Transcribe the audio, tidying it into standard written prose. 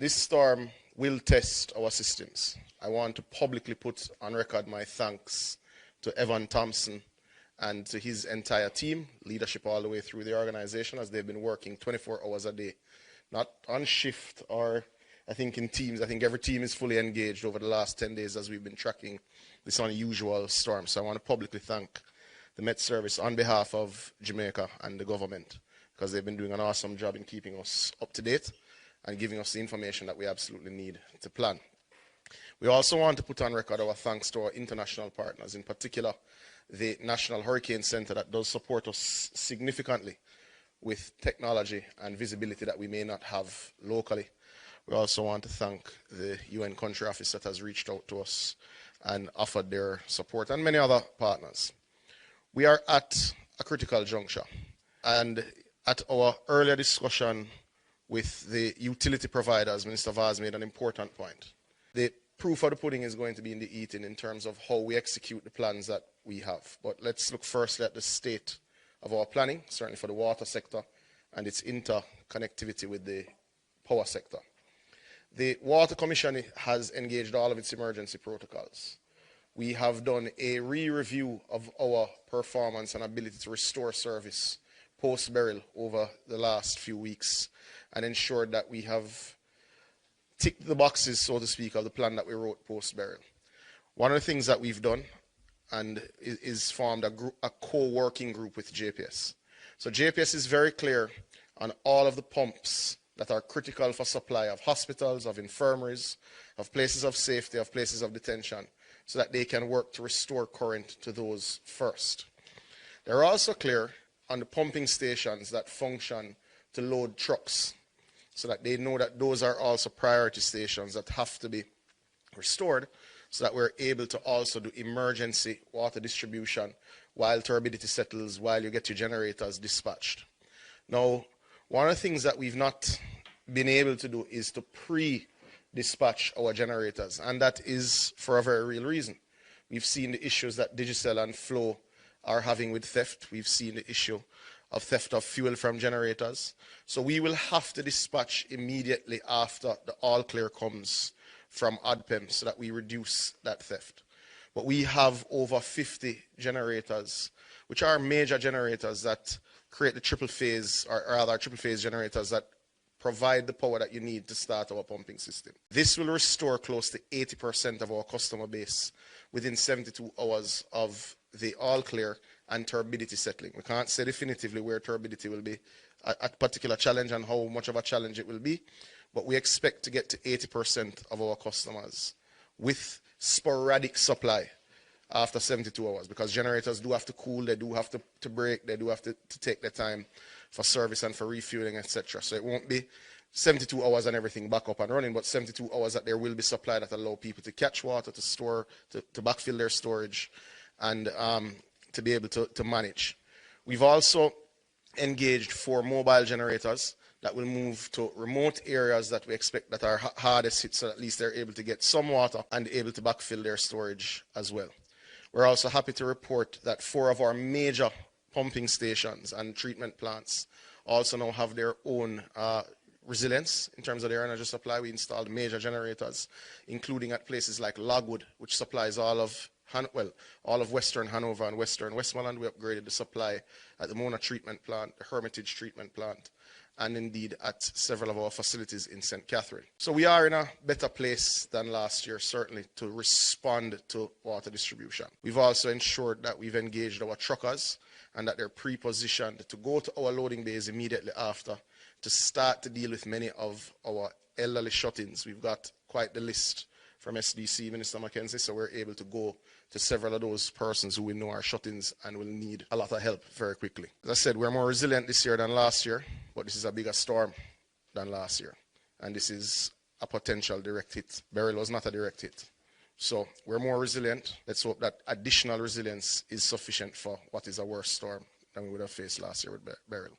This storm will test our systems. I want to publicly put on record my thanks to Evan Thompson and to his entire team, leadership all the way through the organization, as they've been working 24 hours a day, not on shift or I think in teams. I think every team is fully engaged over the last 10 days as we've been tracking this unusual storm. So I want to publicly thank the Met Service on behalf of Jamaica and the government, because they've been doing an awesome job in keeping us up to date and giving us the information that we absolutely need to plan. We also want to put on record our thanks to our international partners, in particular the National Hurricane Center that does support us significantly with technology and visibility that we may not have locally. We also want to thank the UN country office that has reached out to us and offered their support, and many other partners. We are at a critical juncture, and at our earlier discussion with the utility providers, Minister Vaz made an important point. The proof of the pudding is going to be in the eating in terms of how we execute the plans that we have. But let's look firstly at the state of our planning, certainly for the water sector and its interconnectivity with the power sector. The Water Commission has engaged all of its emergency protocols. We have done a re-review of our performance and ability to restore service post-Beryl over the last few weeks, and ensured that we have ticked the boxes, so to speak, of the plan that we wrote post-Beryl. One of the things that we've done and is formed a co-working group with JPS. So JPS is very clear on all of the pumps that are critical for supply of hospitals, of infirmaries, of places of safety, of places of detention, so that they can work to restore current to those first. They're also clear on the pumping stations that function to load trucks, so that they know that those are also priority stations that have to be restored, so that we're able to also do emergency water distribution while turbidity settles, while you get your generators dispatched. Now, one of the things that we've not been able to do is to pre-dispatch our generators, and that is for a very real reason. We've seen the issues that Digicel and Flow are having with theft. We've seen the issue of theft of fuel from generators. So we will have to dispatch immediately after the all clear comes from ADPEM so that we reduce that theft. But we have over 50 generators, which are major generators that create the triple phase, or rather triple phase generators that provide the power that you need to start our pumping system. This will restore close to 80% of our customer base within 72 hours of the all clear and turbidity settling. We can't say definitively where turbidity will be a particular challenge and how much of a challenge it will be, but we expect to get to 80% of our customers with sporadic supply after 72 hours, because generators do have to cool, they do have to break, they do have to take their time for service and for refueling, etc. So it won't be 72 hours and everything back up and running, but 72 hours that there will be supply that allow people to catch water, to store, to backfill their storage, and to be able to manage. We've also engaged 4 mobile generators that will move to remote areas that we expect that are hardest hit, so at least they're able to get some water and able to backfill their storage as well. We're also happy to report that 4 of our major pumping stations and treatment plants also now have their own resilience in terms of their energy supply. We installed major generators, including at places like Logwood, which supplies all of Western Hanover and Western Westmoreland. We upgraded the supply at the Mona treatment plant, the Hermitage treatment plant, and indeed at several of our facilities in St. Catherine. So we are in a better place than last year, certainly, to respond to water distribution. We've also ensured that we've engaged our truckers and that they're pre-positioned to go to our loading bays immediately after to start to deal with many of our elderly shut-ins. We've got quite the list from SDC, Minister Mackenzie, so we're able to go to several of those persons who we know are shut-ins and will need a lot of help very quickly. As I said, we're more resilient this year than last year, but this is a bigger storm than last year. And this is a potential direct hit. Beryl was not a direct hit. So we're more resilient. Let's hope that additional resilience is sufficient for what is a worse storm than we would have faced last year with Beryl.